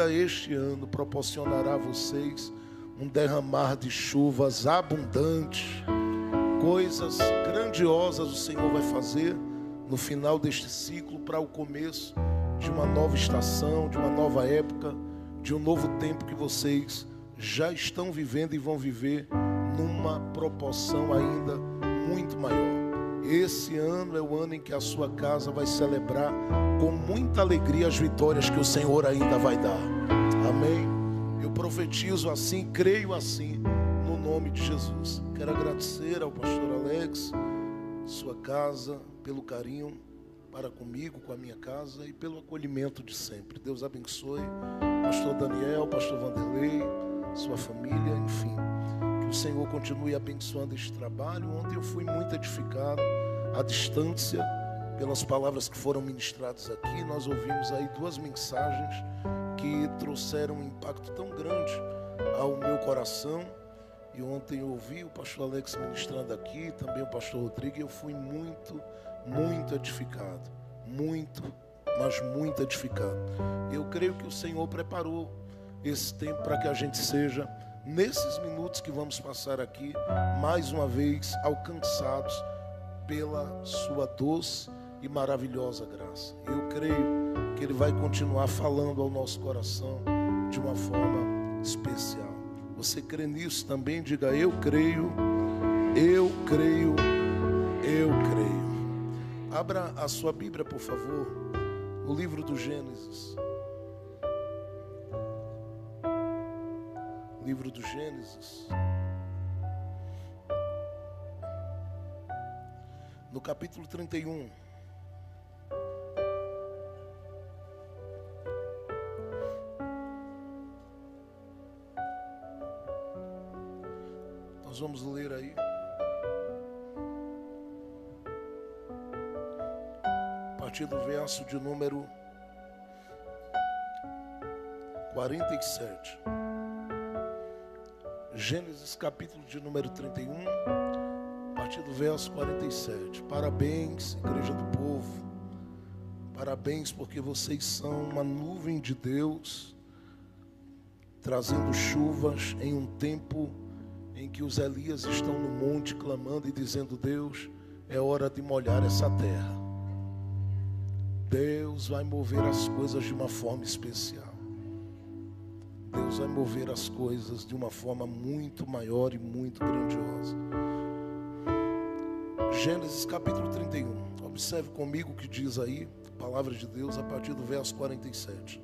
este ano proporcionará a vocês um derramar de chuvas abundante. Coisas grandiosas o Senhor vai fazer no final deste ciclo, para o começo de uma nova estação, de uma nova época, de um novo tempo que vocês já estão vivendo e vão viver numa proporção ainda muito maior. Esse ano é o ano em que a sua casa vai celebrar com muita alegria as vitórias que o Senhor ainda vai dar. Amém? Eu profetizo assim, creio assim, no nome de Jesus. Quero agradecer ao pastor Alex, sua casa, pelo carinho para comigo, com a minha casa, e pelo acolhimento de sempre. Deus abençoe pastor Daniel, pastor Vanderlei, sua família, enfim. Que o Senhor continue abençoando este trabalho. Ontem eu fui muito edificado, à distância, pelas palavras que foram ministradas aqui. Nós ouvimos aí 2 mensagens que trouxeram um impacto tão grande ao meu coração. E ontem eu ouvi o pastor Alex ministrando aqui, também o pastor Rodrigo, e eu fui muito edificado. Mas muito edificado. Eu creio que o Senhor preparou esse tempo para que a gente seja, nesses minutos que vamos passar aqui, mais uma vez alcançados pela sua doce e maravilhosa graça. Eu creio que Ele vai continuar falando ao nosso coração de uma forma especial. Você crê nisso também? Diga: eu creio, eu creio, eu creio. Abra a sua Bíblia, por favor, no livro do Gênesis. Livro do Gênesis, no capítulo 31. Nós vamos ler aí a partir do verso de número 47. Gênesis capítulo de número 31, a partir do verso 47. Parabéns, igreja do povo. Parabéns, porque vocês são uma nuvem de Deus, trazendo chuvas em um tempo em que os Elias estão no monte clamando e dizendo: Deus, é hora de molhar essa terra. Deus vai mover as coisas de uma forma especial. Deus vai mover as coisas de uma forma muito maior e muito grandiosa. Gênesis capítulo 31. Observe comigo o que diz aí a palavra de Deus a partir do verso 47.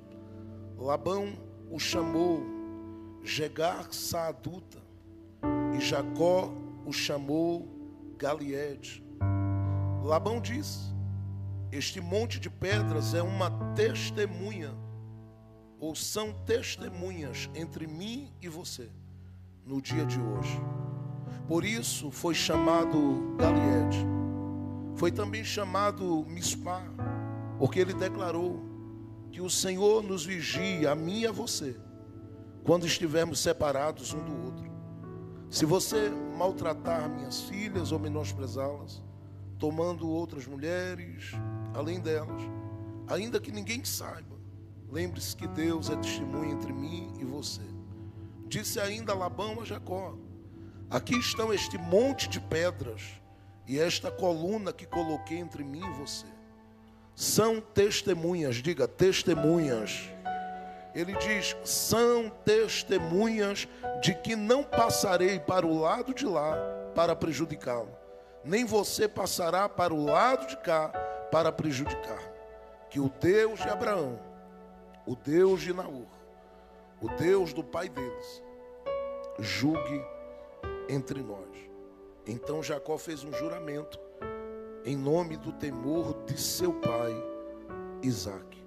Labão o chamou Jegar-Saaduta, e Jacó o chamou Galiede. Labão diz: este monte de pedras é uma testemunha, ou são testemunhas entre mim e você no dia de hoje. Por isso foi chamado Galiede. Foi também chamado Mispá, porque ele declarou que o Senhor nos vigia, a mim e a você, quando estivermos separados um do outro. Se você maltratar minhas filhas ou menosprezá-las, tomando outras mulheres além delas, ainda que ninguém saiba, lembre-se que Deus é testemunha entre mim e você. Disse ainda Labão a Jacó: aqui estão este monte de pedras e esta coluna que coloquei entre mim e você. São testemunhas, diga testemunhas. Ele diz: são testemunhas de que não passarei para o lado de lá para prejudicá-lo, nem você passará para o lado de cá para prejudicar. Que o Deus de Abraão, o Deus de Naor, o Deus do pai deles, julgue entre nós. Então Jacó fez um juramento em nome do temor de seu pai Isaque.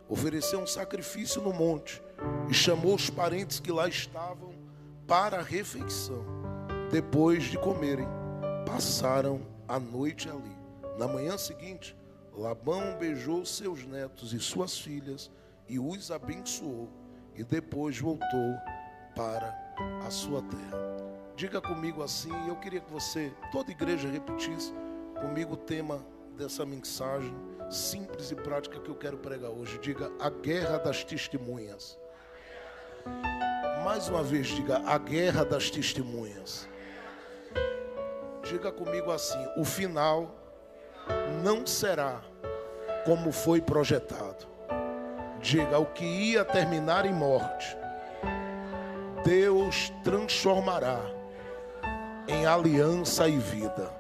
Ofereceu um sacrifício no monte e chamou os parentes que lá estavam para a refeição. Depois de comerem, passaram a noite ali. Na manhã seguinte, Labão beijou seus netos e suas filhas e os abençoou, e depois voltou para a sua terra. Diga comigo assim, eu queria que você, toda igreja, repetisse comigo o tema dessa mensagem simples e prática que eu quero pregar hoje. Diga: a guerra das testemunhas. Mais uma vez, diga: a guerra das testemunhas. Diga comigo assim: o final não será como foi projetado. Diga: o que ia terminar em morte, Deus transformará em aliança e vida.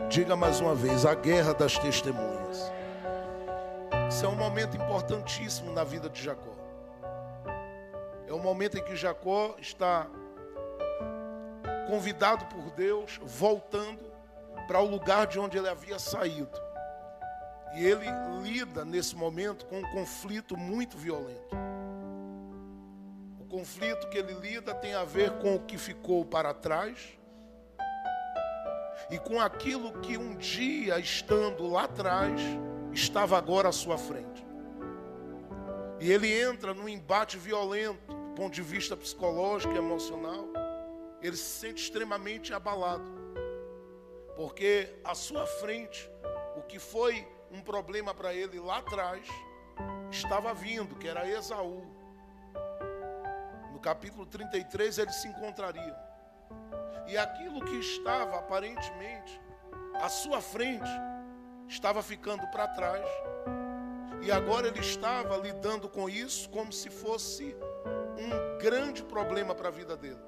Diga mais uma vez: a guerra das testemunhas. Isso é um momento importantíssimo na vida de Jacó. É o momento em que Jacó está convidado por Deus, voltando para o lugar de onde ele havia saído. E ele lida nesse momento com um conflito muito violento. O conflito que ele lida tem a ver com o que ficou para trás e com aquilo que um dia, estando lá atrás, estava agora à sua frente. E ele entra num embate violento, do ponto de vista psicológico e emocional. Ele se sente extremamente abalado, porque à sua frente, o que foi um problema para ele lá atrás, estava vindo, que era Esaú. No capítulo 33 eles se encontrariam. E aquilo que estava aparentemente à sua frente, estava ficando para trás. E agora ele estava lidando com isso como se fosse um grande problema para a vida dele.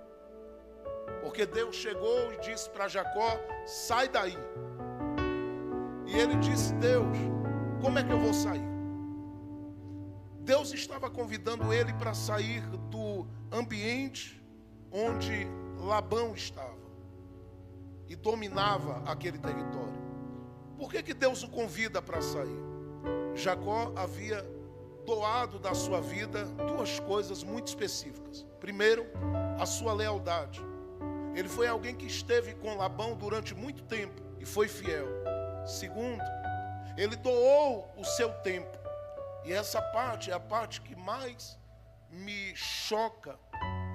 Porque Deus chegou e disse para Jacó: sai daí. E ele disse: Deus, como é que eu vou sair? Deus estava convidando ele para sair do ambiente onde Labão estava e dominava aquele território. Por que Deus o convida para sair? Jacó havia doado da sua vida duas coisas muito específicas. Primeiro, a sua lealdade. Ele foi alguém que esteve com Labão durante muito tempo e foi fiel. Segundo, ele doou o seu tempo. E essa parte é a parte que mais me choca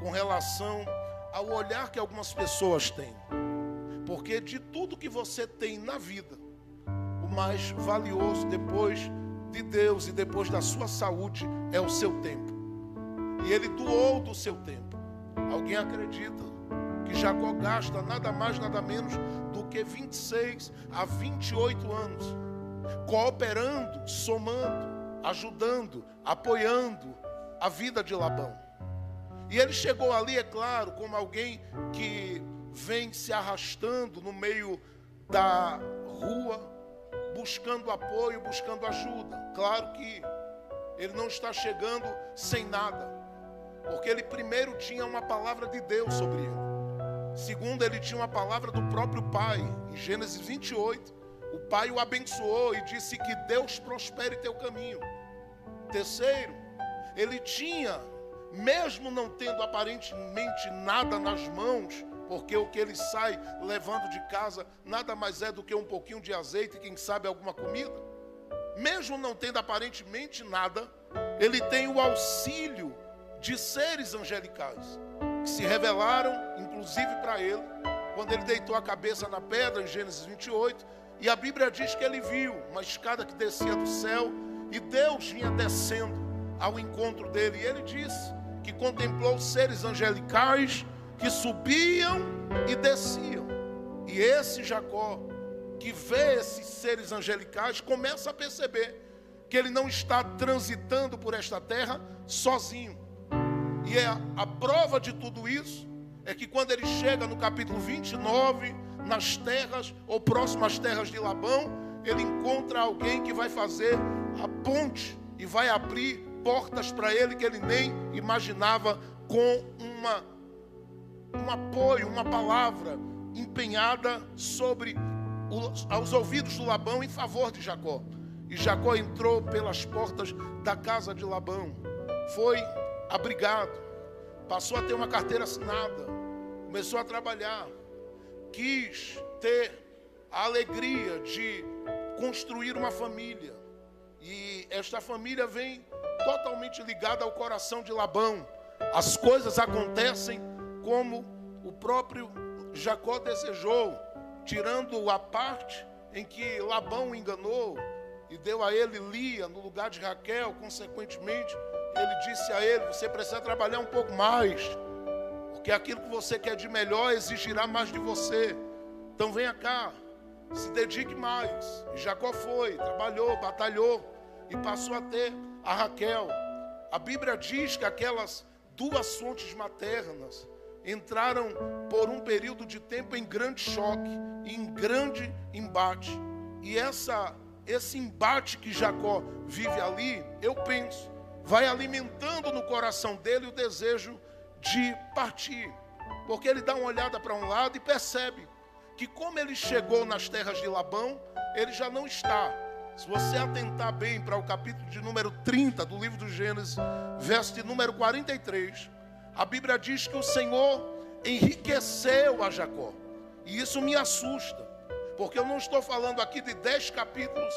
com relação ao olhar que algumas pessoas têm. Porque de tudo que você tem na vida, o mais valioso depois de Deus e depois da sua saúde é o seu tempo. E ele doou do seu tempo. Alguém acredita que Jacó gasta nada mais, nada menos do que 26 a 28 anos cooperando, somando, ajudando, apoiando a vida de Labão. E ele chegou ali, é claro, como alguém que vem se arrastando no meio da rua, buscando apoio, buscando ajuda. Claro que ele não está chegando sem nada, porque ele primeiro tinha uma palavra de Deus sobre ele. Segundo, ele tinha uma palavra do próprio pai. Em Gênesis 28, o pai o abençoou e disse que Deus prospere teu caminho. Terceiro, ele tinha, mesmo não tendo aparentemente nada nas mãos, porque o que ele sai levando de casa nada mais é do que um pouquinho de azeite e quem sabe alguma comida. Mesmo não tendo aparentemente nada, ele tem o auxílio de seres angelicais que se revelaram, inclusive para ele, quando ele deitou a cabeça na pedra, em Gênesis 28, e a Bíblia diz que ele viu uma escada que descia do céu, e Deus vinha descendo ao encontro dele, e ele disse que contemplou seres angelicais que subiam e desciam. E esse Jacó, que vê esses seres angelicais, começa a perceber que ele não está transitando por esta terra sozinho. E a prova de tudo isso é que quando ele chega no capítulo 29, nas terras ou próximas terras de Labão, ele encontra alguém que vai fazer a ponte e vai abrir portas para ele que ele nem imaginava, com um apoio, uma palavra empenhada sobre aos ouvidos do Labão em favor de Jacó. E Jacó entrou pelas portas da casa de Labão, foi abrigado, passou a ter uma carteira assinada, começou a trabalhar, quis ter a alegria de construir uma família. E esta família vem totalmente ligada ao coração de Labão. As coisas acontecem como o próprio Jacó desejou, tirando a parte em que Labão o enganou e deu a ele Lia no lugar de Raquel. Consequentemente, ele disse a ele: você precisa trabalhar um pouco mais, porque aquilo que você quer de melhor exigirá mais de você. Então venha cá, se dedique mais. E Jacó foi, trabalhou, batalhou e passou a ter a Raquel. A Bíblia diz que aquelas duas fontes maternas entraram por um período de tempo em grande choque, em grande embate. E esse embate que Jacó vive ali, eu penso, vai alimentando no coração dele o desejo de partir. Porque ele dá uma olhada para um lado e percebe que como ele chegou nas terras de Labão, ele já não está. Se você atentar bem para o capítulo de número 30 do livro do Gênesis, verso de número 43, a Bíblia diz que o Senhor enriqueceu a Jacó. E isso me assusta, porque eu não estou falando aqui de 10 capítulos,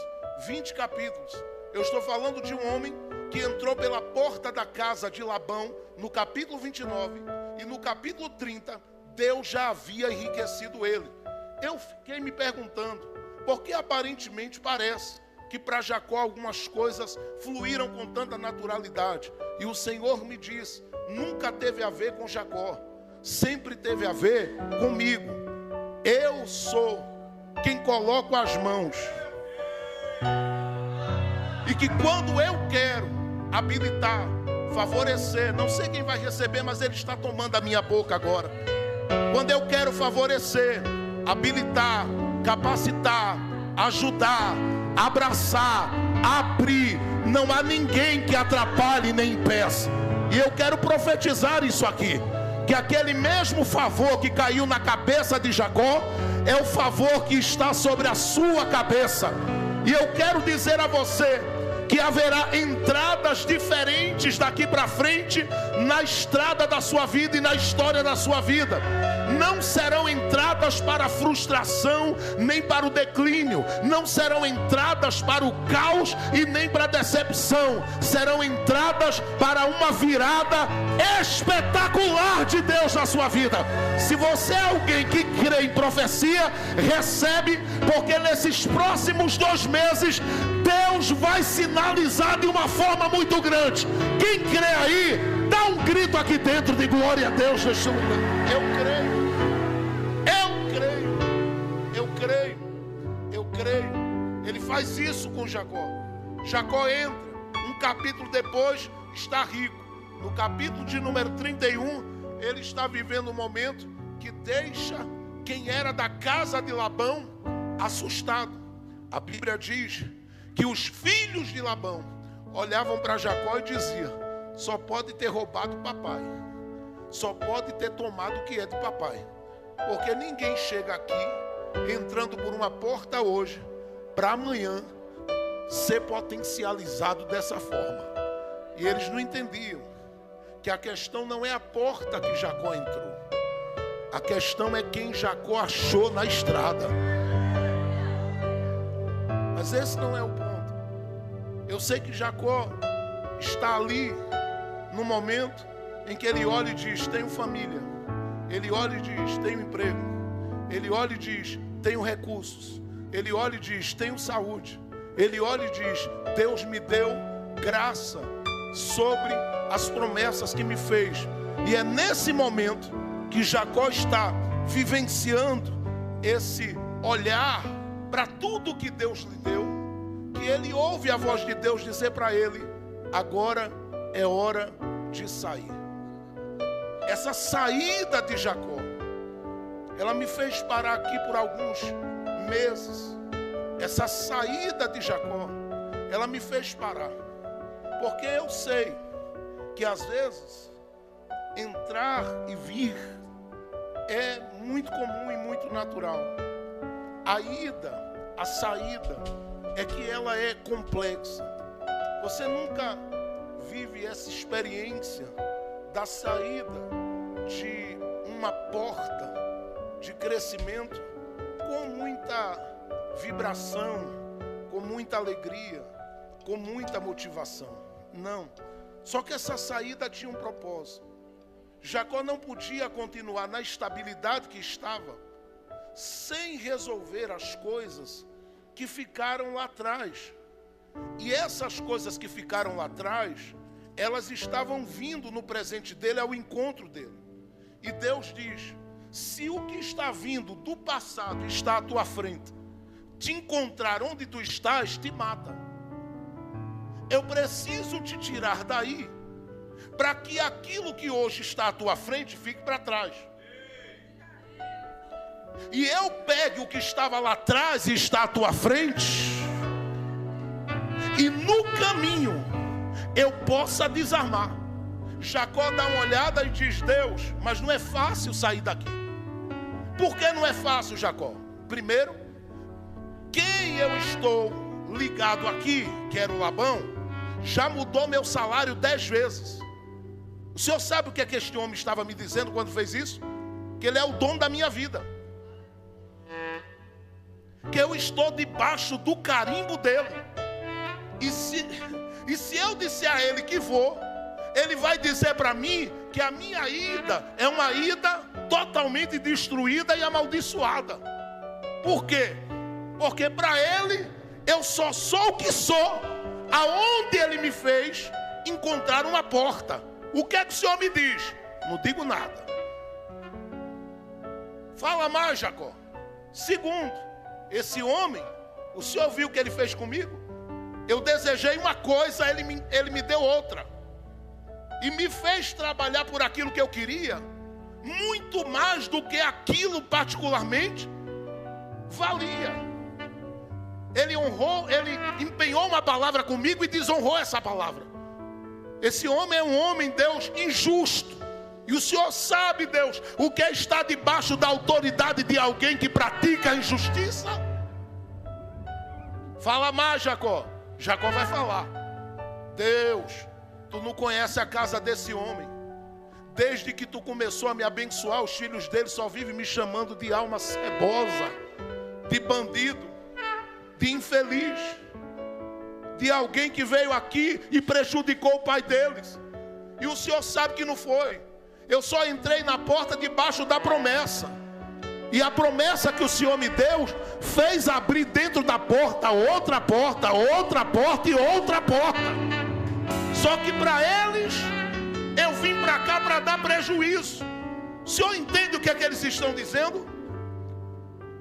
20 capítulos. Eu estou falando de um homem que entrou pela porta da casa de Labão, no capítulo 29, e no capítulo 30, Deus já havia enriquecido ele. Eu fiquei me perguntando, porque aparentemente parece que para Jacó algumas coisas fluíram com tanta naturalidade. E o Senhor me diz: nunca teve a ver com Jacó, sempre teve a ver comigo. Eu sou quem coloco as mãos. E que quando eu quero habilitar, favorecer, não sei quem vai receber, mas Ele está tomando a minha boca agora. Quando eu quero favorecer, habilitar, capacitar, ajudar, abraçar, abrir, não há ninguém que atrapalhe nem impeça. E eu quero profetizar isso aqui, que aquele mesmo favor que caiu na cabeça de Jacó é o favor que está sobre a sua cabeça. E eu quero dizer a você que haverá entradas diferentes daqui para frente na estrada da sua vida e na história da sua vida. Não serão entradas para a frustração, nem para o declínio. Não serão entradas para o caos e nem para a decepção. Serão entradas para uma virada espetacular de Deus na sua vida. Se você é alguém que crê em profecia, recebe, porque nesses próximos 2 meses Deus vai sinalizar de uma forma muito grande. Quem crê aí, dá um grito aqui dentro de glória a Deus. Eu creio. Ele faz isso com Jacó. Jacó entra, um capítulo depois está rico. No capítulo de número 31, ele está vivendo um momento que deixa quem era da casa de Labão assustado. A Bíblia diz que os filhos de Labão olhavam para Jacó e diziam: só pode ter roubado o papai, só pode ter tomado o que é de papai, porque ninguém chega aqui entrando por uma porta hoje para amanhã ser potencializado dessa forma. E eles não entendiam que a questão não é a porta que Jacó entrou, a questão é quem Jacó achou na estrada. Mas esse não é o ponto. Eu sei que Jacó está ali no momento em que ele olha e diz: tenho família. Ele olha e diz: tenho emprego. Ele olha e diz: tenho recursos. Ele olha e diz: tenho saúde. Ele olha e diz: Deus me deu graça sobre as promessas que me fez. E é nesse momento que Jacó está vivenciando esse olhar para tudo que Deus lhe deu, que ele ouve a voz de Deus dizer para ele: agora é hora de sair. Essa saída de Jacó, ela me fez parar aqui por alguns meses. Essa saída de Jacó, ela me fez parar, porque eu sei que às vezes entrar e vir é muito comum e muito natural. A ida, a saída, é que ela é complexa. Você nunca vive essa experiência da saída de uma porta de crescimento com muita vibração, com muita alegria, com muita motivação. Não. Só que essa saída tinha um propósito. Jacó não podia continuar na estabilidade que estava sem resolver as coisas que ficaram lá atrás. E essas coisas que ficaram lá atrás elas estavam vindo no presente dele ao encontro dele. E Deus diz: se o que está vindo do passado está à tua frente, te encontrar onde tu estás, te mata. Eu preciso te tirar daí, para que aquilo que hoje está à tua frente fique para trás. E eu pegue o que estava lá atrás e está à tua frente, e no caminho eu possa desarmar. Jacó dá uma olhada e diz: Deus, mas não é fácil sair daqui. Por que não é fácil, Jacó? Primeiro, quem eu estou ligado aqui, que era o Labão, já mudou meu salário 10 vezes. O senhor sabe o que é que este homem estava me dizendo quando fez isso? Que ele é o dono da minha vida, que eu estou debaixo do carimbo dele. E se eu disser a ele que vou, ele vai dizer para mim que a minha ida é uma ida totalmente destruída e amaldiçoada. Por quê? Porque para ele eu só sou o que sou aonde ele me fez encontrar uma porta. O que é que o senhor me diz? Não digo nada. Fala mais, Jacó. Segundo, esse homem, o senhor viu o que ele fez comigo? Eu desejei uma coisa, ele me deu outra. E me fez trabalhar por aquilo que eu queria, muito mais do que aquilo particularmente valia. Ele honrou, ele empenhou uma palavra comigo e desonrou essa palavra. Esse homem é um homem, Deus, injusto. E o Senhor sabe, Deus, o que é estar debaixo da autoridade de alguém que pratica a injustiça? Fala mais, Jacó. Jacó vai falar: Deus, tu não conhece a casa desse homem. Desde que tu começou a me abençoar, os filhos dele só vivem me chamando de alma cebosa, de bandido, de infeliz, de alguém que veio aqui e prejudicou o pai deles. E o Senhor sabe que não foi. Eu só entrei na porta debaixo da promessa. E a promessa que o Senhor me deu fez abrir dentro da porta outra porta, outra porta e outra porta. Só que para eles, eu vim para cá para dar prejuízo. O senhor entende o que é que eles estão dizendo?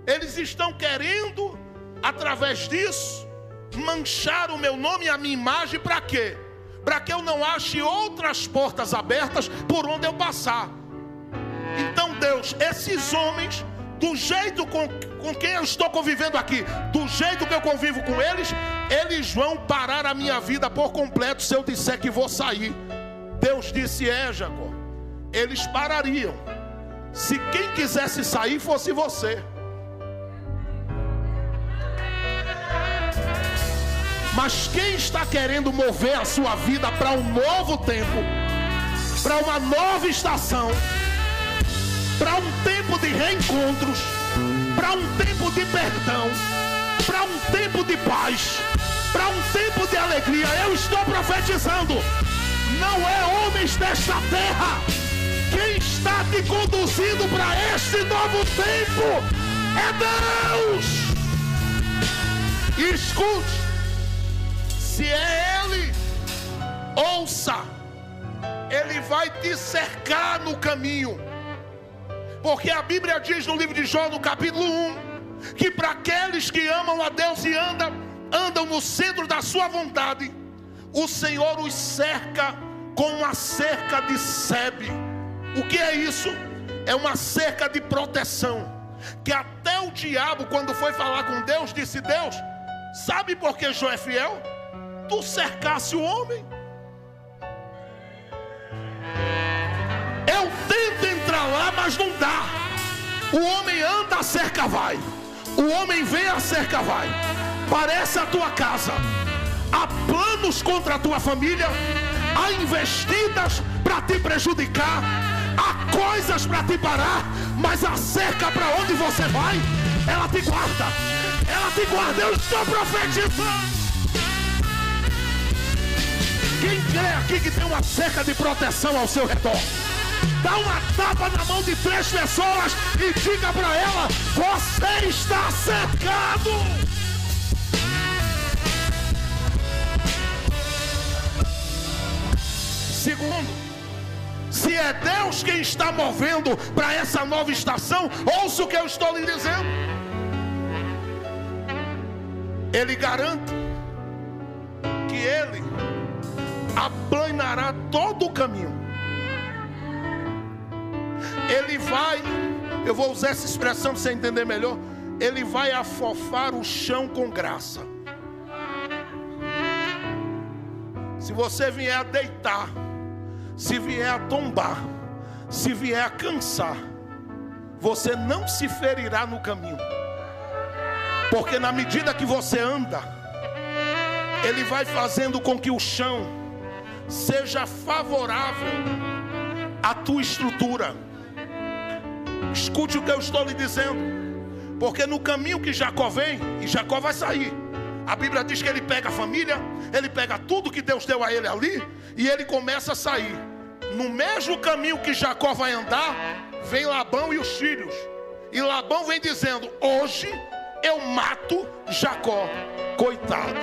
Eles estão querendo, através disso, manchar o meu nome e a minha imagem. Para quê? Para que eu não ache outras portas abertas por onde eu passar. Então Deus, esses homens, do jeito com quem eu estou convivendo aqui, do jeito que eu convivo com eles, eles vão parar a minha vida por completo se eu disser que vou sair. Deus disse: Jacó, eles parariam se quem quisesse sair fosse você. Mas quem está querendo mover a sua vida para um novo tempo, para uma nova estação, para um tempo de reencontros, para um tempo de perdão, para um tempo de paz, para um tempo de alegria, eu estou profetizando: não é homens desta terra. Quem está te conduzindo para este novo tempo é Deus. E escute, se é Ele, ouça, Ele vai te cercar no caminho. Porque a Bíblia diz no livro de Jó, no capítulo 1, que para aqueles que amam a Deus e andam no centro da sua vontade, o Senhor os cerca com uma cerca de sebe. O que é isso? É uma cerca de proteção. Que até o diabo, quando foi falar com Deus, disse: Deus, sabe por que Jó é fiel? Tu cercasse o homem. Eu tento entrar lá, mas não dá. O homem anda, a cerca vai. O homem vem, a cerca vai. Parece a tua casa. Há planos contra a tua família. Há investidas para te prejudicar. Há coisas para te parar. Mas a cerca para onde você vai, ela te guarda. Ela te guarda. Eu estou profetizando. Quem crê aqui que tem uma cerca de proteção ao seu redor, dá uma tapa na mão de 3 pessoas e diga para ela: você está cercado. Se é Deus quem está movendo para essa nova estação, ouça o que eu estou lhe dizendo. Ele garante que Ele aplanará todo o caminho. Ele vai, eu vou usar essa expressão para você entender melhor, Ele vai afofar o chão com graça. Se você vier a deitar, se vier a tombar, se vier a cansar, você não se ferirá no caminho. Porque na medida que você anda, Ele vai fazendo com que o chão seja favorável à tua estrutura. Escute o que eu estou lhe dizendo. Porque no caminho que Jacó vem, e Jacó vai sair, a Bíblia diz que ele pega a família, ele pega tudo que Deus deu a ele ali, e ele começa a sair. No mesmo caminho que Jacó vai andar, vem Labão e os filhos. E Labão vem dizendo: hoje eu mato Jacó, coitado.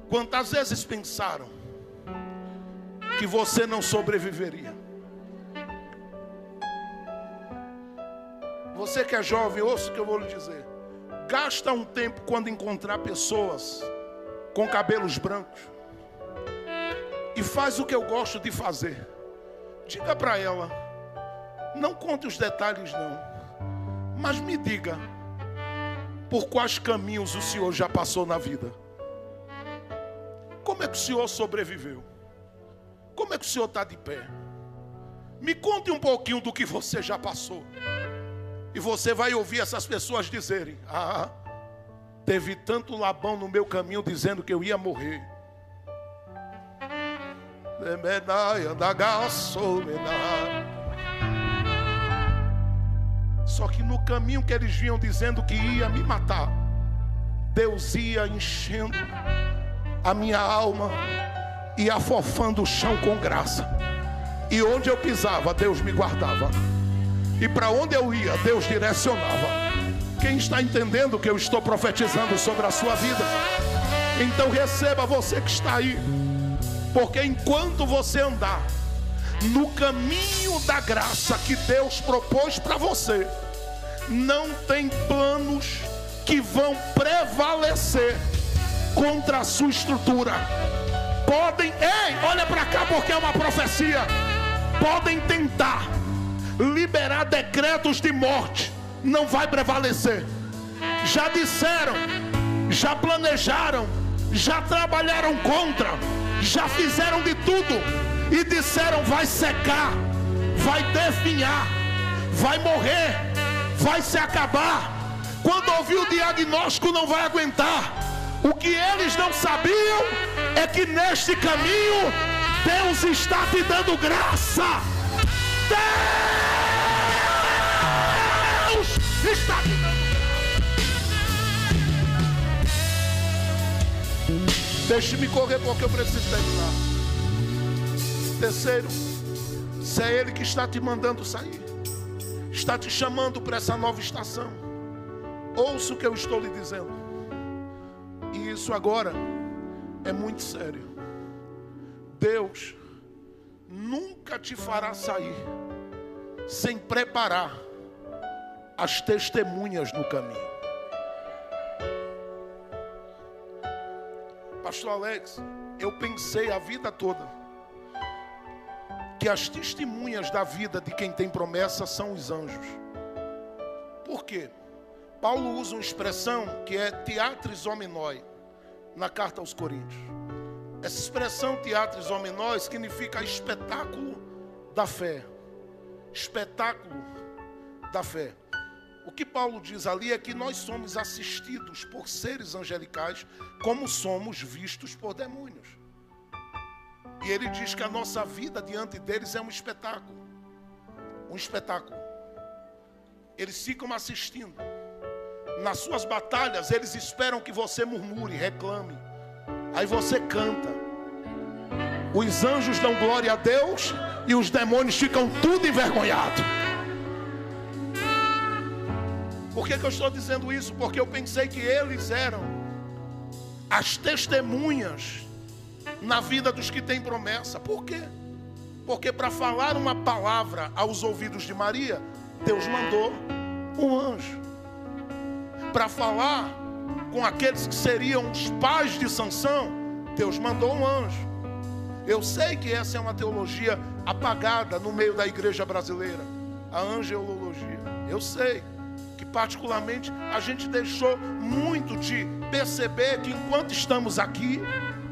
Quantas vezes pensaram que você não sobreviveria? Você que é jovem, ouça o que eu vou lhe dizer. Gasta um tempo quando encontrar pessoas com cabelos brancos e faz o que eu gosto de fazer. Diga para ela, não conte os detalhes não, mas me diga por quais caminhos o senhor já passou na vida. Como é que o senhor sobreviveu? Como é que o senhor está de pé? Me conte um pouquinho do que você já passou. E você vai ouvir essas pessoas dizerem: ah, teve tanto Labão no meu caminho dizendo que eu ia morrer. Só que no caminho que eles vinham dizendo que ia me matar, Deus ia enchendo a minha alma e afofando o chão com graça. E onde eu pisava, Deus me guardava. E para onde eu ia, Deus direcionava. Quem está entendendo o que eu estou profetizando sobre a sua vida? Então receba, você que está aí. Porque enquanto você andar no caminho da graça que Deus propôs para você, não tem planos que vão prevalecer contra a sua estrutura. Podem, olha para cá porque é uma profecia. Podem tentar liberar decretos de morte, não vai prevalecer. Já disseram, já planejaram, já trabalharam contra, já fizeram de tudo e disseram: vai secar, vai definhar, vai morrer, vai se acabar. Quando ouvir o diagnóstico não vai aguentar. O que eles não sabiam é que neste caminho Deus está te dando graça. Deus está te dando graça. Deixe-me correr porque eu preciso terminar. Terceiro, se é Ele que está te mandando sair, está te chamando para essa nova estação, ouça o que eu estou lhe dizendo. E isso agora é muito sério. Deus nunca te fará sair sem preparar as testemunhas no caminho. Pastor Alex, eu pensei a vida toda que as testemunhas da vida de quem tem promessa são os anjos. Por quê? Paulo usa uma expressão que é teatris hominoi na carta aos Coríntios. Essa expressão teatris hominoi significa espetáculo da fé. Espetáculo da fé. O que Paulo diz ali é que nós somos assistidos por seres angelicais como somos vistos por demônios. E ele diz que a nossa vida diante deles é um espetáculo. Um espetáculo. Eles ficam assistindo. Nas suas batalhas, eles esperam que você murmure, reclame. Aí você canta. Os anjos dão glória a Deus e os demônios ficam tudo envergonhados. Por que eu estou dizendo isso? Porque eu pensei que eles eram as testemunhas na vida dos que têm promessa. Por quê? Porque para falar uma palavra aos ouvidos de Maria, Deus mandou um anjo. Para falar com aqueles que seriam os pais de Sansão, Deus mandou um anjo. Eu sei que essa é uma teologia apagada no meio da igreja brasileira, a angelologia. Eu sei que particularmente a gente deixou muito de perceber que enquanto estamos aqui,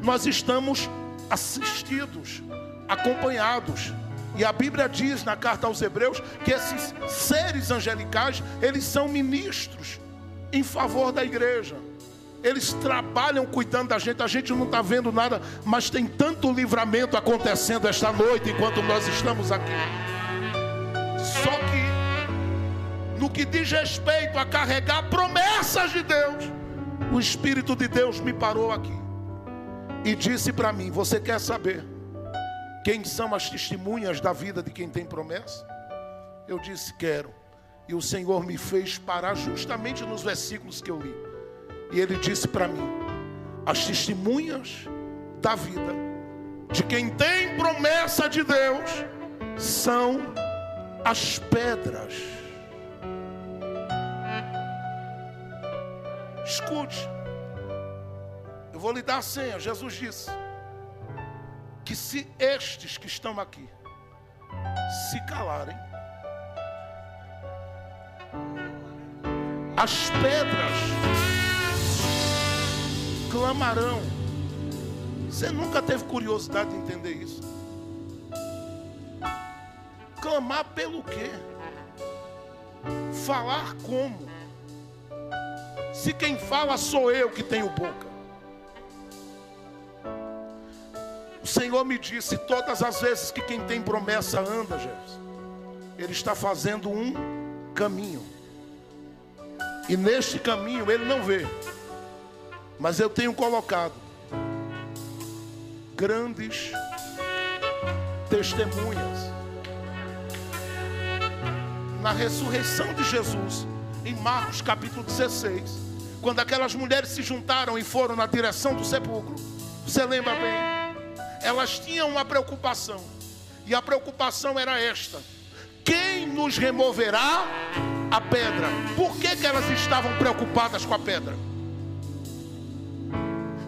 nós estamos assistidos, acompanhados. E a Bíblia diz na carta aos Hebreus que esses seres angelicais, eles são ministros em favor da igreja. Eles trabalham cuidando da gente. A gente não está vendo nada, mas tem tanto livramento acontecendo esta noite enquanto nós estamos aqui. Só que no que diz respeito a carregar promessas de Deus, o Espírito de Deus me parou aqui e disse para mim: você quer saber quem são as testemunhas da vida de quem tem promessa? Eu disse: quero. E o Senhor me fez parar justamente nos versículos que eu li. E Ele disse para mim: as testemunhas da vida de quem tem promessa de Deus são as pedras. Escute, eu vou lhe dar a senha. Jesus disse que se estes que estão aqui se calarem, as pedras clamarão. Você nunca teve curiosidade de entender isso? Clamar pelo quê? Falar como? Se quem fala sou eu que tenho boca. O Senhor me disse: todas as vezes que quem tem promessa anda, Jefferson, ele está fazendo um caminho. E neste caminho ele não vê, mas eu tenho colocado grandes testemunhas. Na ressurreição de Jesus, em Marcos capítulo 16, quando aquelas mulheres se juntaram e foram na direção do sepulcro, você lembra bem? Elas tinham uma preocupação, e a preocupação era esta: quem nos removerá a pedra? Por que elas estavam preocupadas com a pedra?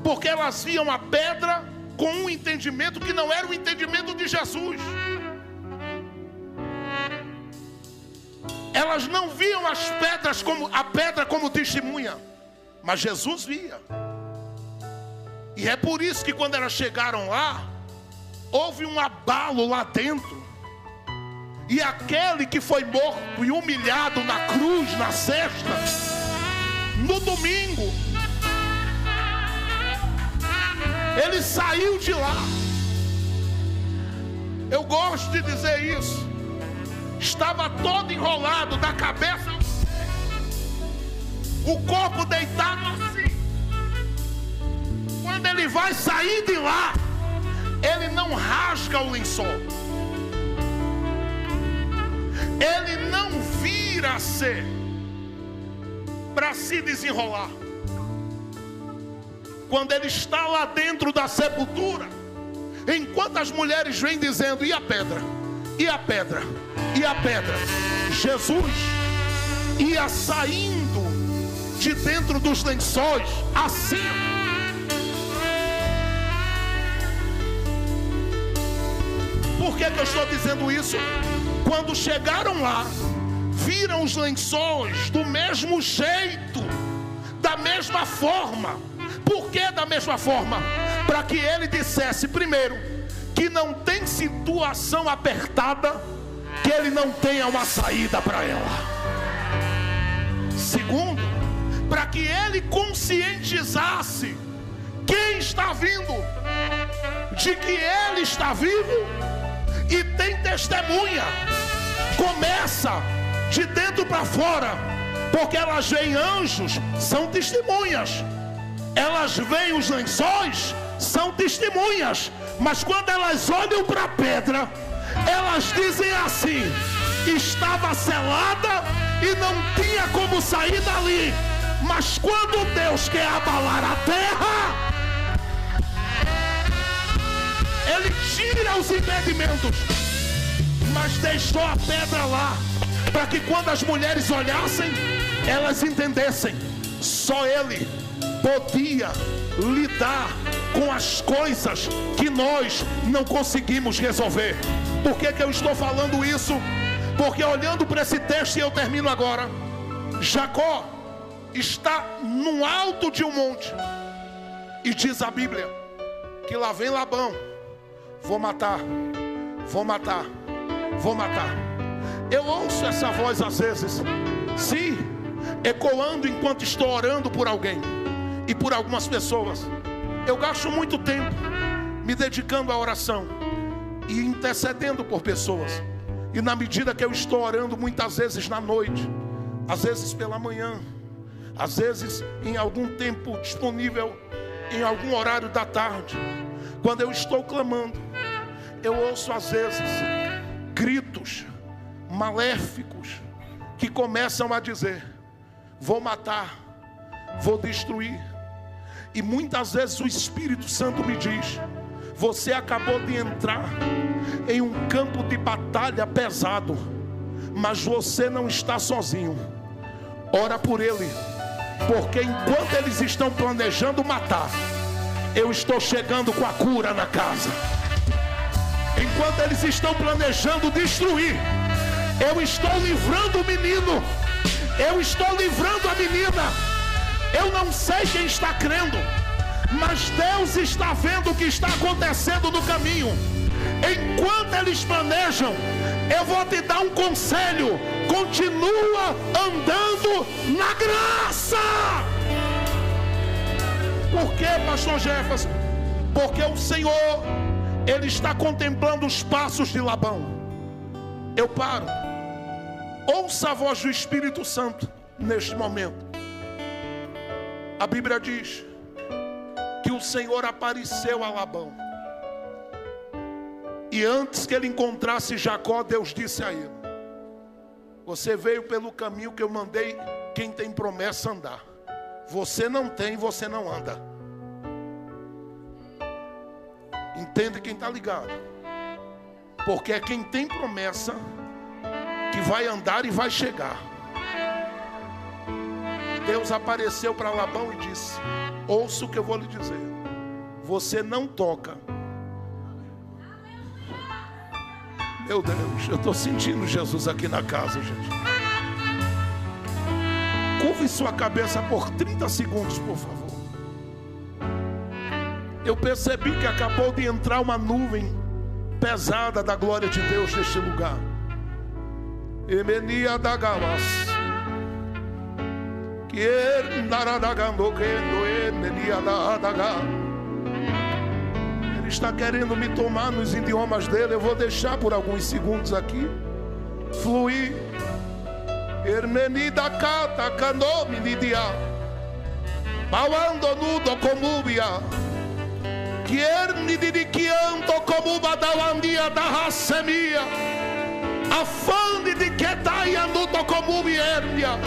Porque elas viam a pedra com um entendimento que não era o entendimento de Jesus. Elas não viam as pedras a pedra como testemunha, mas Jesus via. E é por isso que quando elas chegaram lá, houve um abalo lá dentro. E aquele que foi morto e humilhado na cruz, na sexta, no domingo, ele saiu de lá. Eu gosto de dizer isso. Estava todo enrolado da cabeça, o corpo deitado assim. Quando ele vai sair de lá, ele não rasga o lençol, ele não vira-se para se desenrolar. Quando ele está lá dentro da sepultura, enquanto as mulheres vêm dizendo: e a pedra? E a pedra? E a pedra? Jesus ia saindo de dentro dos lençóis assim. Por que eu estou dizendo isso? Quando chegaram lá, viram os lençóis do mesmo jeito, da mesma forma. Por que da mesma forma? Para que ele dissesse, primeiro, que não tem situação apertada que ele não tenha uma saída para ela. Segundo, para que ele conscientizasse quem está vindo de que ele está vivo e tem testemunha. Começa de dentro para fora, porque elas veem anjos, são testemunhas. Elas veem os lençóis, são testemunhas. Mas quando elas olham para a pedra, elas dizem assim: estava selada e não tinha como sair dali. Mas quando Deus quer abalar a terra, tira os impedimentos, mas deixou a pedra lá, para que quando as mulheres olhassem, elas entendessem, só Ele podia lidar com as coisas que nós não conseguimos resolver. Por que eu estou falando isso? Porque olhando para esse texto, e eu termino agora, Jacó está no alto de um monte, e diz a Bíblia que lá vem Labão: vou matar, vou matar, vou matar. Eu ouço essa voz às vezes, sim, ecoando enquanto estou orando por alguém e por algumas pessoas. Eu gasto muito tempo me dedicando à oração e intercedendo por pessoas. E na medida que eu estou orando, muitas vezes na noite, às vezes pela manhã, às vezes em algum tempo disponível, em algum horário da tarde, quando eu estou clamando, eu ouço às vezes gritos maléficos que começam a dizer: vou matar, vou destruir. E muitas vezes o Espírito Santo me diz: você acabou de entrar em um campo de batalha pesado, mas você não está sozinho. Ora por ele, porque enquanto eles estão planejando matar, eu estou chegando com a cura na casa. Enquanto eles estão planejando destruir, eu estou livrando o menino, eu estou livrando a menina. Eu não sei quem está crendo, mas Deus está vendo o que está acontecendo no caminho. Enquanto eles planejam, eu vou te dar um conselho: continua andando na graça. Por quê, pastor Jefferson? Porque o Senhor, Ele está contemplando os passos de Labão. Eu paro. Ouça a voz do Espírito Santo neste momento. A Bíblia diz que o Senhor apareceu a Labão, e antes que ele encontrasse Jacó, Deus disse a ele: você veio pelo caminho que eu mandei quem tem promessa andar. Você não tem, você não anda. Entende quem está ligado? Porque é quem tem promessa que vai andar e vai chegar. Deus apareceu para Labão e disse: ouça o que eu vou lhe dizer. Você não toca. Meu Deus, eu estou sentindo Jesus aqui na casa, gente. Curve sua cabeça por 30 segundos, por favor. Eu percebi que acabou de entrar uma nuvem pesada da glória de Deus neste lugar. Emenia da galas. Ele está querendo me tomar nos idiomas dele. Eu vou deixar por alguns segundos aqui fluir. Ermenida cata canome lidia, bawando nudo comubia, quierne didiquianto comuba da wandia da rasemia, afande de quetaia nudo comubiernia.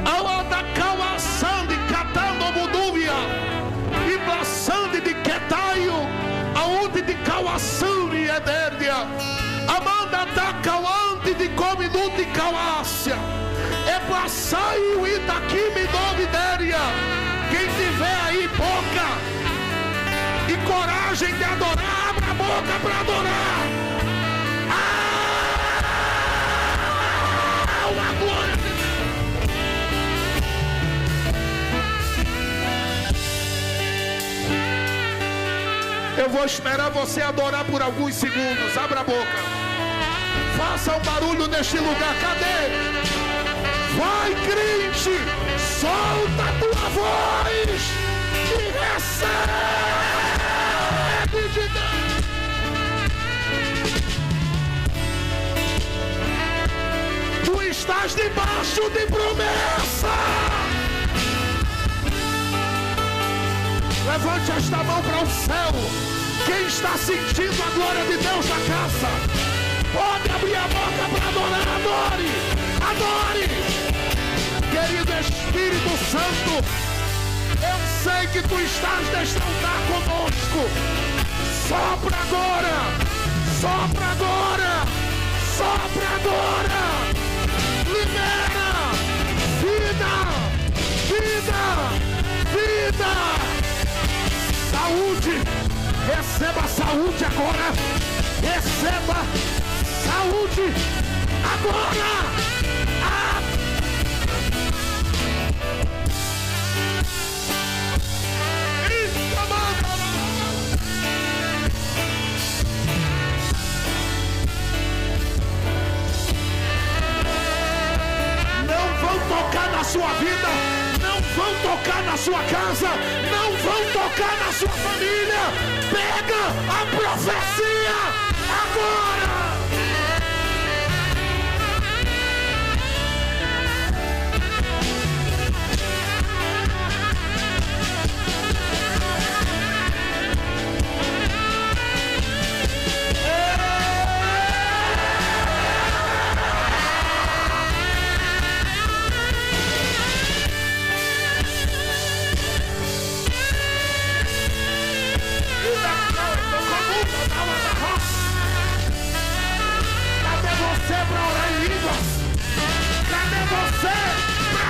Awada kawasandi catando muduvia, e blaçande de quetaio, aonde de kawassuri ederdia, amanda da kawante de cominu de kawasia, e blaçaio e daqui me dovideria. Quem tiver aí boca e coragem de adorar, abra a boca para adorar. A glória. Eu vou esperar você adorar por alguns segundos. Abra a boca. Faça um barulho neste lugar. Cadê? Vai, crente. Solta a tua voz. E recebe de Deus. Tu estás debaixo de promessa. Levante esta mão para o céu. Quem está sentindo a glória de Deus na casa, pode abrir a boca para adorar. Adore, adore. Querido Espírito Santo, eu sei que tu estás neste lugar conosco. Sopra agora, sopra agora, sopra agora. Libera vida, vida, vida. Saúde, receba saúde agora. Receba saúde agora. Tocar na sua vida, não vão tocar na sua casa, não vão tocar na sua família. Pega a profecia agora.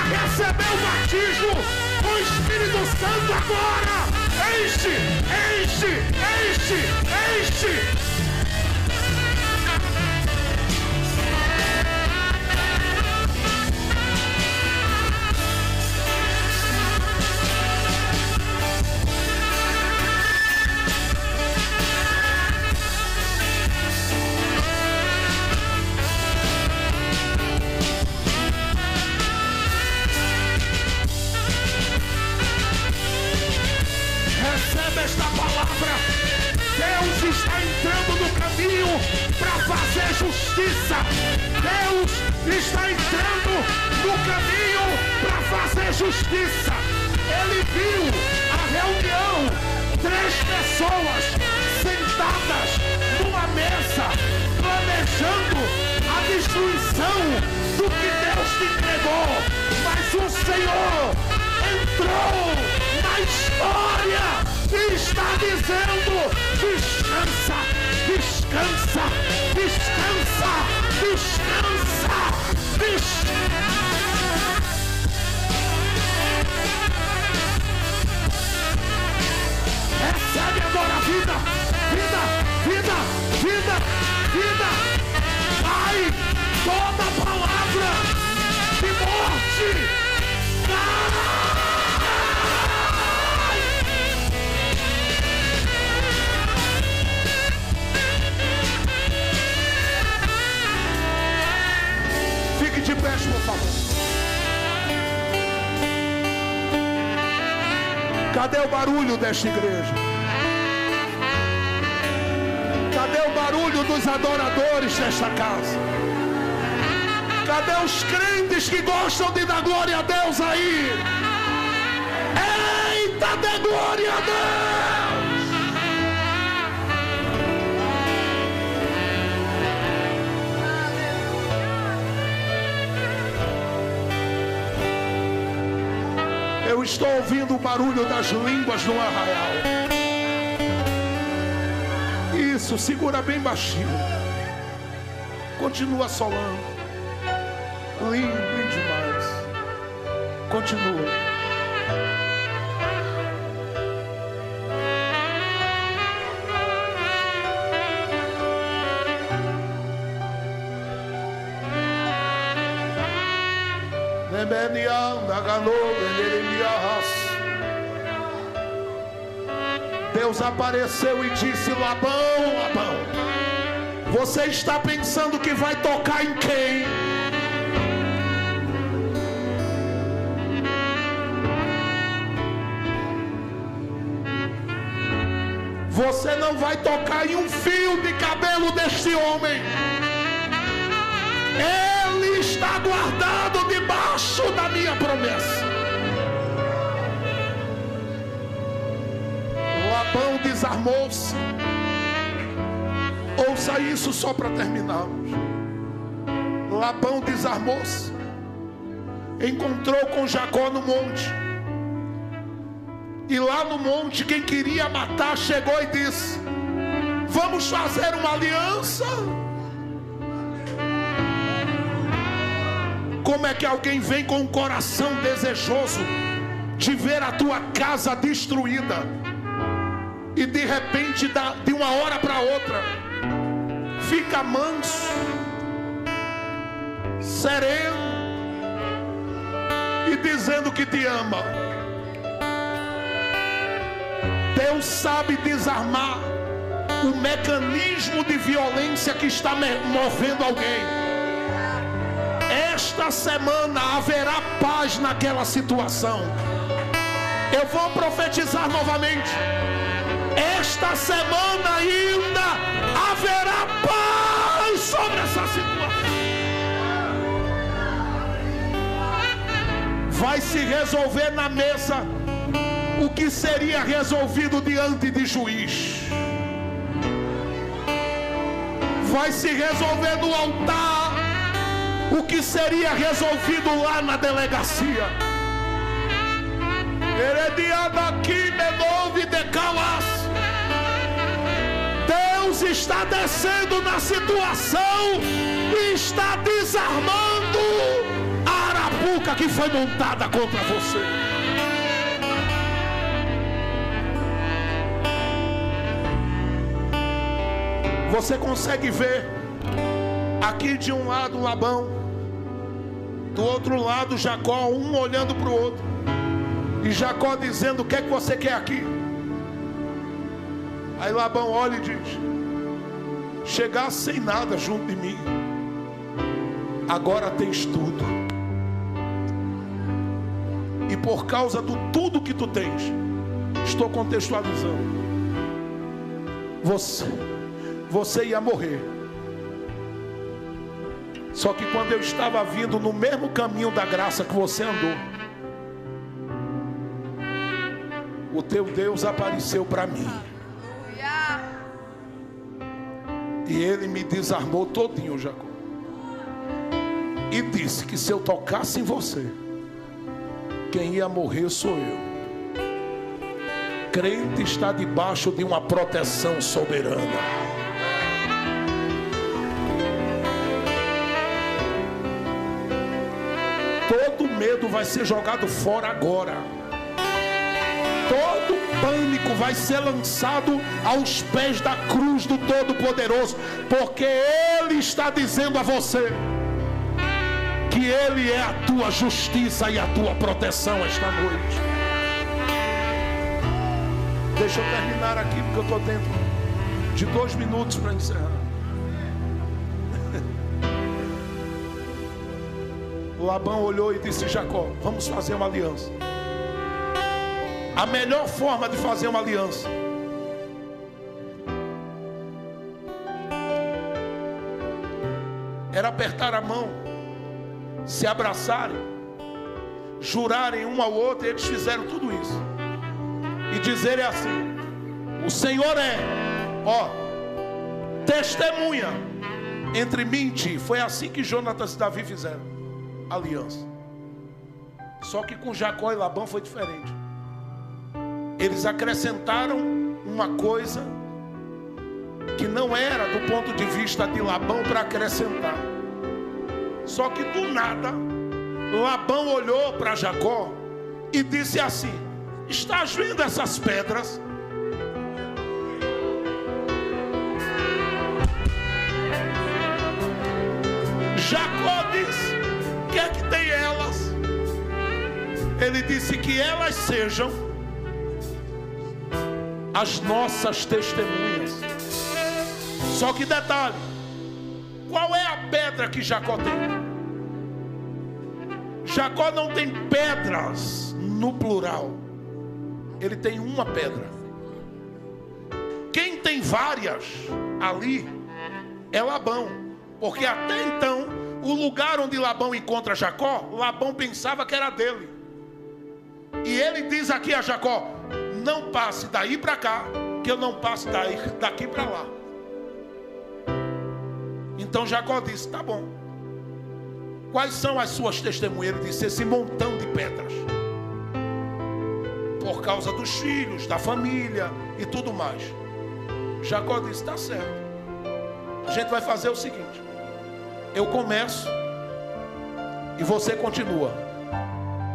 Receber o batismo com o Espírito Santo agora. Enche, enche, enche, enche. Esta palavra, Deus está entrando no caminho para fazer justiça. Deus está entrando no caminho para fazer justiça. Ele viu a reunião, 3 pessoas sentadas numa mesa, planejando a destruição do que Deus te entregou, mas o Senhor entrou na história e está dizendo: descansa, descansa, descansa, descansa, descansa. Recebe agora a vida, vida, vida, vida, vida. Vai toda palavra de morte. Fique de pé, por favor. Cadê o barulho desta igreja? Cadê o barulho dos adoradores desta casa? Cadê os crentes que gostam de dar glória a Deus aí? Eita, dê glória a Deus! Eu estou ouvindo o barulho das línguas no arraial. Isso, segura bem baixinho. Continua solando. Lindo demais. Continua. Deus apareceu e disse: Labão, Labão, você está pensando que vai tocar em quem? Você não vai tocar em um fio de cabelo deste homem. Ele está guardado debaixo da minha promessa. Labão desarmou-se. Ouça isso só para terminarmos. Labão desarmou-se. Encontrou com Jacó no monte. E lá no monte, quem queria matar chegou e disse: Vamos fazer uma aliança. Como é que alguém vem com um coração desejoso de ver a tua casa destruída e de repente, de uma hora para outra, fica manso, sereno e dizendo que te ama? Deus sabe desarmar o mecanismo de violência que está movendo alguém. Esta semana haverá paz naquela situação. Eu vou profetizar novamente. Esta semana ainda haverá paz sobre essa situação. Vai se resolver na mesa o que seria resolvido diante de juiz. Vai se resolver no altar o que seria resolvido lá na delegacia. Deus está descendo na situação e está desarmando a arapuca que foi montada contra você. Você consegue ver aqui de um lado Labão, do outro lado Jacó, um olhando para o outro, e Jacó dizendo: o que é que você quer aqui? Aí Labão olha e diz: chegar sem nada junto de mim, agora tens tudo, e por causa do tudo que tu tens, estou contextualizando, você ia morrer. Só que quando eu estava vindo no mesmo caminho da graça que você andou, o teu Deus apareceu para mim. E ele me desarmou todinho, Jacó. E disse que se eu tocasse em você, quem ia morrer sou eu. Crente está debaixo de uma proteção soberana. Todo medo vai ser jogado fora agora. Todo pânico vai ser lançado aos pés da cruz do Todo-Poderoso, porque Ele está dizendo a você que Ele é a tua justiça e a tua proteção esta noite. Deixa eu terminar aqui, porque eu estou dentro de 2 minutos para encerrar. Labão olhou e disse: Jacó, vamos fazer uma aliança. A melhor forma de fazer uma aliança era apertar a mão, se abraçarem, jurarem um ao outro. E eles fizeram tudo isso e dizerem assim: o Senhor é, testemunha entre mim e ti. Foi assim que Jonatas e Davi fizeram aliança. Só que com Jacó e Labão foi diferente. Eles acrescentaram uma coisa que não era do ponto de vista de Labão para acrescentar. Só que do nada Labão olhou para Jacó e disse assim: estás vendo essas pedras? Jacó disse: o que é que tem elas? Ele disse que elas sejam as nossas testemunhas. Só que detalhe: qual é a pedra que Jacó tem? Jacó não tem pedras no plural, ele tem uma pedra. Quem tem várias ali é Labão, porque até então o lugar onde Labão encontra Jacó, Labão pensava que era dele. E ele diz aqui a Jacó: não passe daí para cá, que eu não passo daqui para lá. Então Jacó disse: tá bom, quais são as suas testemunhas? Ele disse: esse montão de pedras, por causa dos filhos, da família e tudo mais. Jacó disse: está certo, a gente vai fazer o seguinte, eu começo e você continua.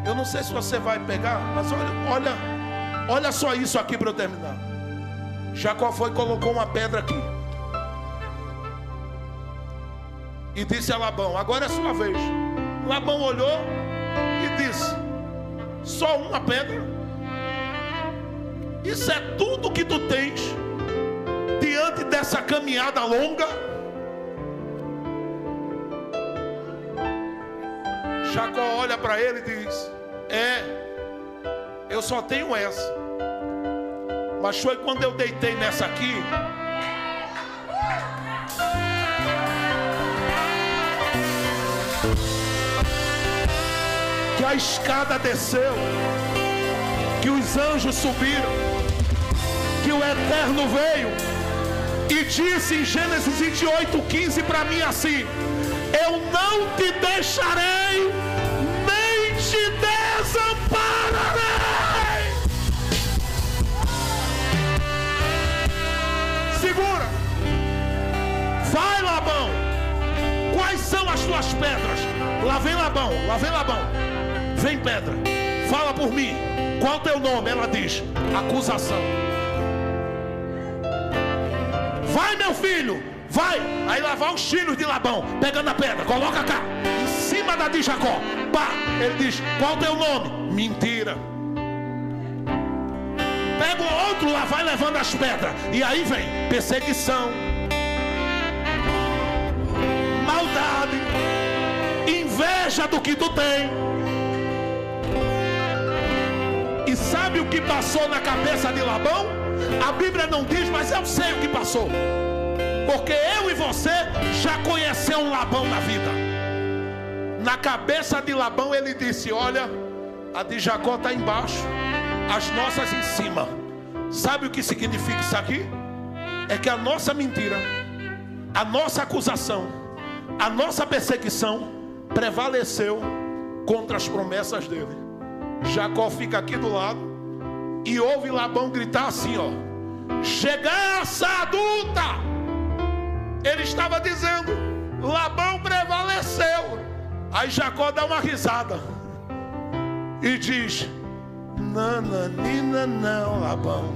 Eu não sei se você vai pegar, mas olha só isso aqui para eu terminar. Jacó foi e colocou uma pedra aqui e disse a Labão: agora é sua vez. Labão olhou e disse: só uma pedra? Isso é tudo que tu tens diante dessa caminhada longa? Jacó olha para ele e diz: eu só tenho essa. Mas foi quando eu deitei nessa aqui que a escada desceu, que os anjos subiram, que o Eterno veio e disse em Gênesis 28:15 para mim assim: eu não te deixarei, nem te desampararei. Segura. Vai, Labão. Quais são as tuas pedras? Lá vem Labão, lá vem Labão. Vem, pedra, fala por mim. Qual o teu nome? Ela diz: acusação. Vai, meu filho, vai. Aí lá vai os filhos de Labão, pegando a pedra, coloca cá, em cima da de Jacó. Pá, ele diz: qual o teu nome? Mentira. Pega o outro, lá vai levando as pedras. E aí vem perseguição, maldade, inveja do que tu tem. E sabe o que passou na cabeça de Labão? A Bíblia não diz, mas eu sei o que passou, porque eu e você já conheceu um Labão na vida. Na cabeça de Labão ele disse: olha, a de Jacó está embaixo, as nossas em cima. Sabe o que significa isso aqui? É que a nossa mentira, a nossa acusação, a nossa perseguição prevaleceu contra as promessas dele. Jacó fica aqui do lado e ouve Labão gritar assim, ó: chegaça adulta. Ele estava dizendo: Labão prevaleceu. Aí Jacó dá uma risada e diz: nananina não, Labão.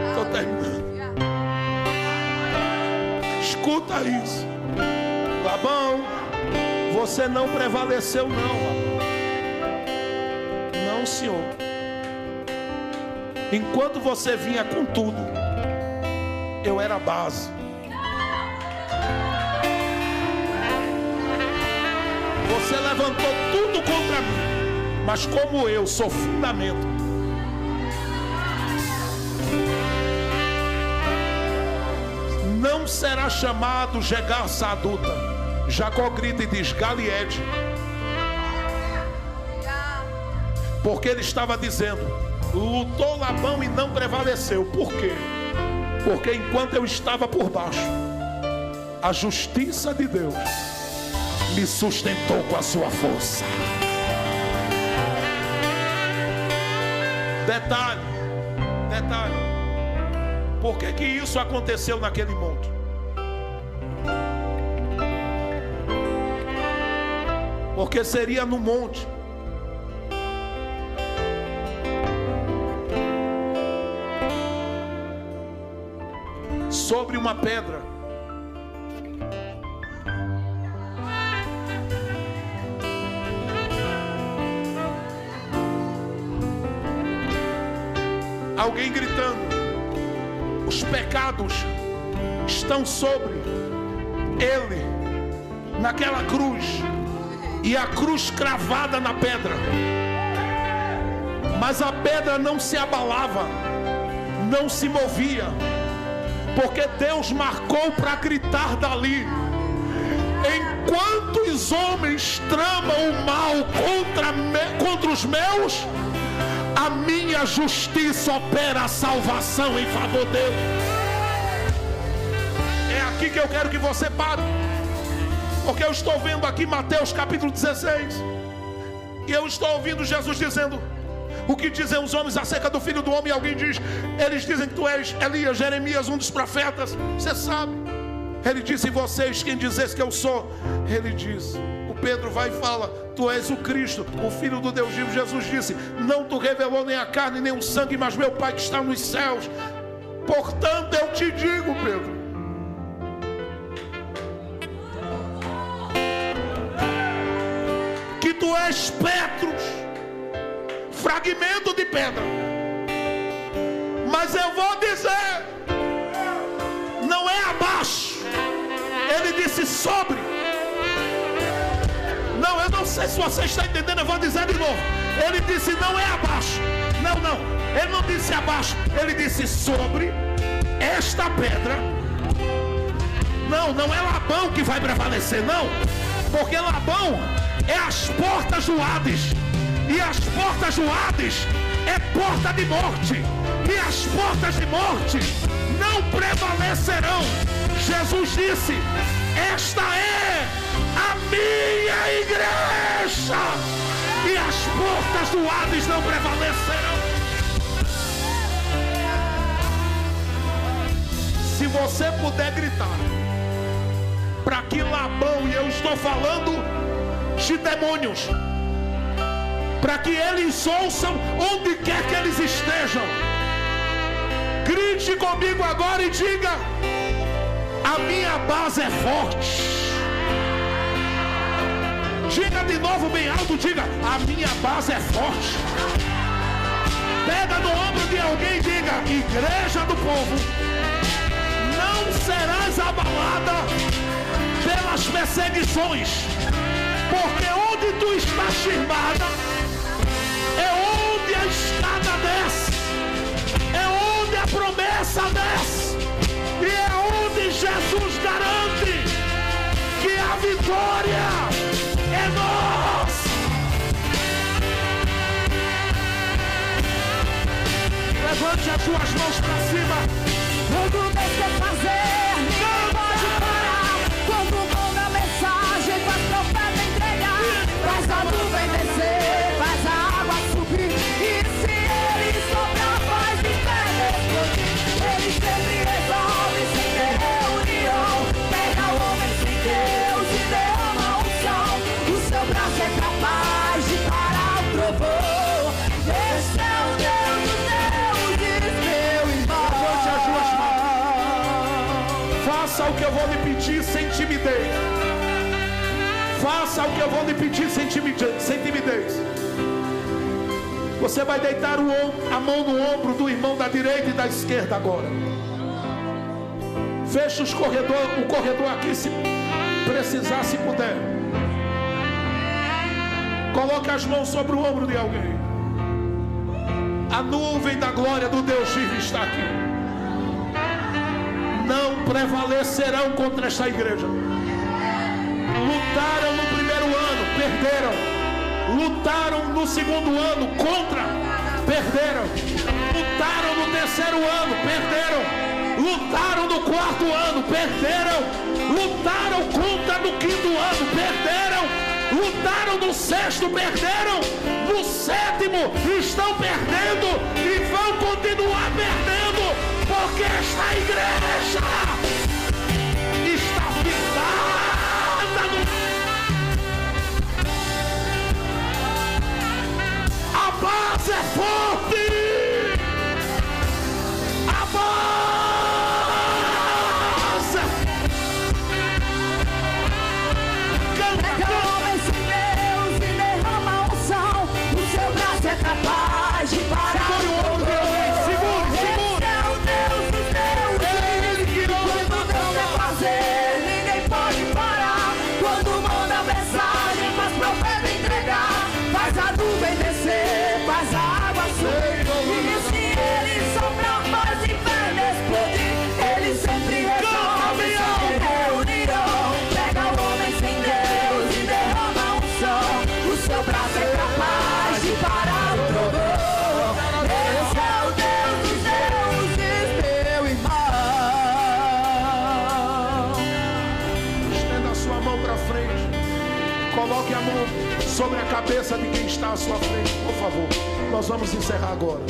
Estou terminando. Escuta isso. Labão, você não prevaleceu não, Labão. Não, senhor. Enquanto você vinha com tudo, eu era a base. Você levantou tudo contra mim, mas como eu sou fundamento, não será chamado Jegarça adulta. Jacó grita e diz: Galiede. Porque ele estava dizendo: lutou Labão e não prevaleceu. Por quê? Porque enquanto eu estava por baixo, a justiça de Deus me sustentou com a sua força. Detalhe. Por que isso aconteceu naquele monte? Porque seria no monte sobre uma pedra, alguém gritando: os pecados estão sobre ele, naquela cruz, e a cruz cravada na pedra. Mas a pedra não se abalava, não se movia, porque Deus marcou para gritar dali: enquanto os homens tramam o mal contra os meus, a minha justiça opera a salvação em favor dele. É aqui que eu quero que você pare, porque eu estou vendo aqui Mateus capítulo 16. E eu estou ouvindo Jesus dizendo: o que dizem os homens acerca do Filho do Homem? E alguém diz: eles dizem que tu és Elias, Jeremias, um dos profetas. Você sabe. Ele disse: e vocês, quem dizes que eu sou? Ele diz, o Pedro vai e fala: tu és o Cristo, o Filho do Deus vivo. Jesus disse: não tu revelou nem a carne nem o sangue, mas meu Pai que está nos céus. Portanto eu te digo, Pedro, que tu és Petros, fragmento de pedra. Mas eu vou dizer, não é abaixo. Ele disse sobre. Não, eu não sei se você está entendendo, eu vou dizer de novo. Ele disse não é abaixo. Não, ele não disse abaixo. Ele disse sobre esta pedra. Não é Labão que vai prevalecer, não. Porque Labão é as portas do Hades. E as portas do Hades é porta de morte. E as portas de morte não prevalecerão. Jesus disse: esta é a minha igreja. E as portas do Hades não prevalecerão. Se você puder gritar para que Labão, e eu estou falando de demônios, para que eles ouçam onde quer que eles estejam, grite comigo agora e diga: a minha base é forte. Diga de novo bem alto, diga: a minha base é forte. Pega no ombro de alguém e diga: igreja do povo, não serás abalada pelas perseguições, porque onde tu estás firmada é onde a escada desce, é onde a promessa desce, e é onde Jesus garante que a vitória é nossa. Levante as suas mãos para cima. Quando você fazer, ninguém pode parar. Quando manda mensagem, faz profeta entregar. Faz a nuvem descer, faz a água subir. E se ele soprar, faz de pé explodir. Ele sempre resolve sem ter reunião. Pega o homem sem Deus e derrama a unção. O seu braço é capaz de parar o trovão. Esse é o Deus dos deuses, meu irmão. Levante as duas mãos. Faça o que eu vou lhe pedir sem timidez. Faça o que eu vou lhe pedir sem timidez. Você vai deitar a mão no ombro do irmão da direita e da esquerda agora. Feche o corredor aqui, se precisar, se puder. Coloque as mãos sobre o ombro de alguém. A nuvem da glória do Deus vivo está aqui. Não prevalecerão contra esta igreja. Lutaram no primeiro ano, perderam. Lutaram no segundo ano, contra, perderam. Lutaram no terceiro ano, perderam. Lutaram no quarto ano, perderam. Lutaram contra no quinto ano, perderam. Lutaram no sexto, perderam. No sétimo, estão perdendo e vão continuar perdendo, porque esta igreja está firmada no... A base é forte. A base. Pega o homem sem Deus e derrama a unção. O seu braço é capaz de parar o mundo. Esse é o Deus dos deuses. Quando Deus quer fazer, ninguém pode parar. Quando manda mensagem, faz profeta entregar. Faz a nuvem descer, faz a água subir. E se ele soprar, faz inferno explodir. Ele sempre resolve sem reunião. Pega o homem sem Deus e derrama a unção. O seu braço é capaz de parar o trovão. Esse sobre a cabeça de quem está à sua frente, por favor. Nós vamos encerrar agora.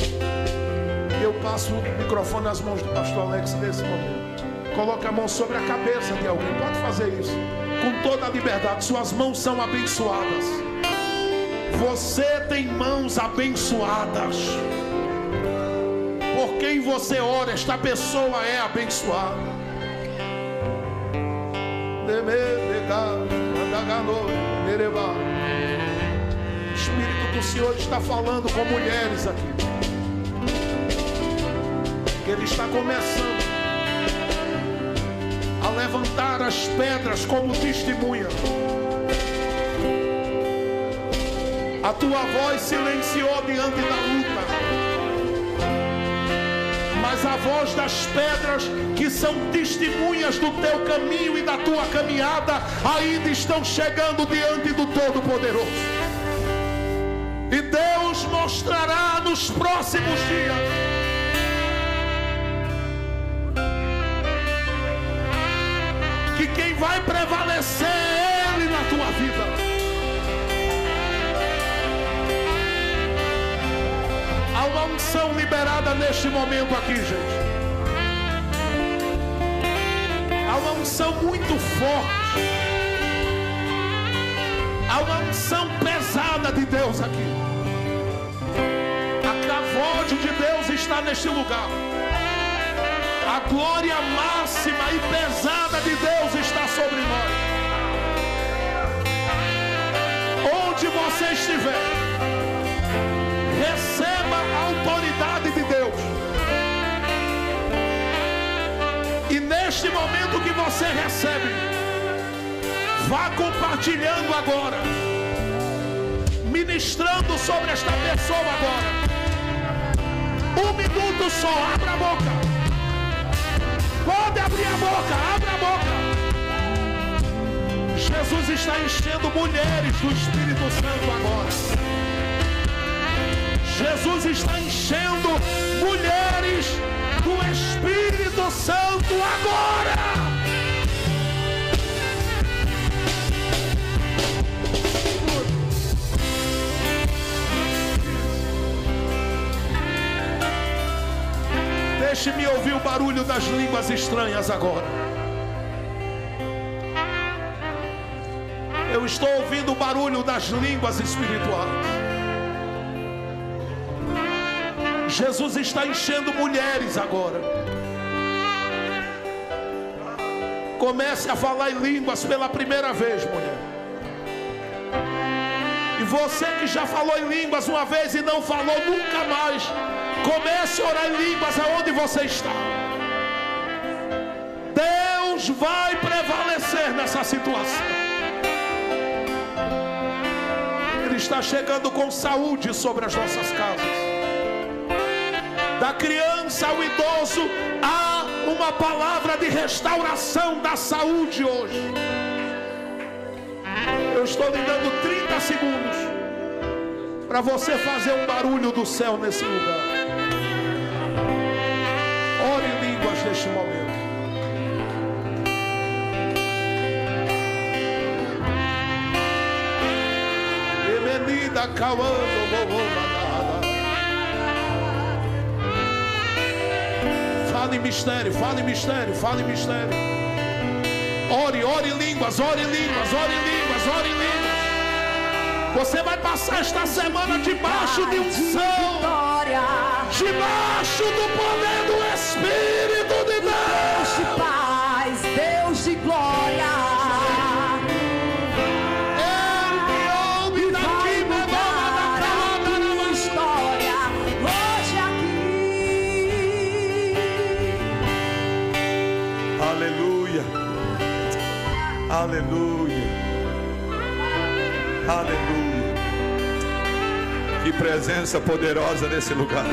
Eu passo o microfone nas mãos do pastor Alex nesse momento. Coloque a mão sobre a cabeça de alguém. Pode fazer isso com toda a liberdade. Suas mãos são abençoadas. Você tem mãos abençoadas. Por quem você ora, esta pessoa é abençoada. O Espírito do Senhor está falando com mulheres aqui. Ele está começando a levantar as pedras como testemunha. A tua voz silenciou diante da luta, mas a voz das pedras que são testemunhas do teu caminho e da tua caminhada ainda estão chegando diante do Todo-Poderoso. E Deus mostrará nos próximos dias que quem vai prevalecer é Ele na tua vida. Há uma unção liberada neste momento aqui, gente. Há uma unção muito forte. Há uma unção pesada de Deus aqui. A cavode de Deus está neste lugar. A glória máxima e pesada de Deus está sobre nós. Onde você estiver, receba a autoridade de Deus. E neste momento que você recebe, vá compartilhando agora, ministrando sobre esta pessoa agora. 1 minuto só, abra a boca. Pode abrir a boca, abra a boca. Jesus está enchendo mulheres do Espírito Santo agora. Jesus está enchendo mulheres do Espírito Santo agora. Deixe-me ouvir o barulho das línguas estranhas agora. Eu estou ouvindo o barulho das línguas espirituais. Jesus está enchendo mulheres agora. Comece a falar em línguas pela primeira vez, mulher. E você que já falou em línguas uma vez e não falou nunca mais, comece a orar em línguas aonde você está. Deus vai prevalecer nessa situação. Ele está chegando com saúde sobre as nossas casas. Da criança ao idoso, há uma palavra de restauração da saúde hoje. Eu estou lhe dando 30 segundos para você fazer um barulho do céu nesse lugar. Ore em línguas neste momento. Emenida cauando. Fale em mistério, fale em mistério, fale em mistério. Ore em línguas, ore em línguas, ore em línguas, ore em línguas. Você vai passar esta semana debaixo de unção, debaixo do poder do Espírito de Deus. Deus de paz, Deus de glória. Aleluia, aleluia. Que presença poderosa nesse lugar.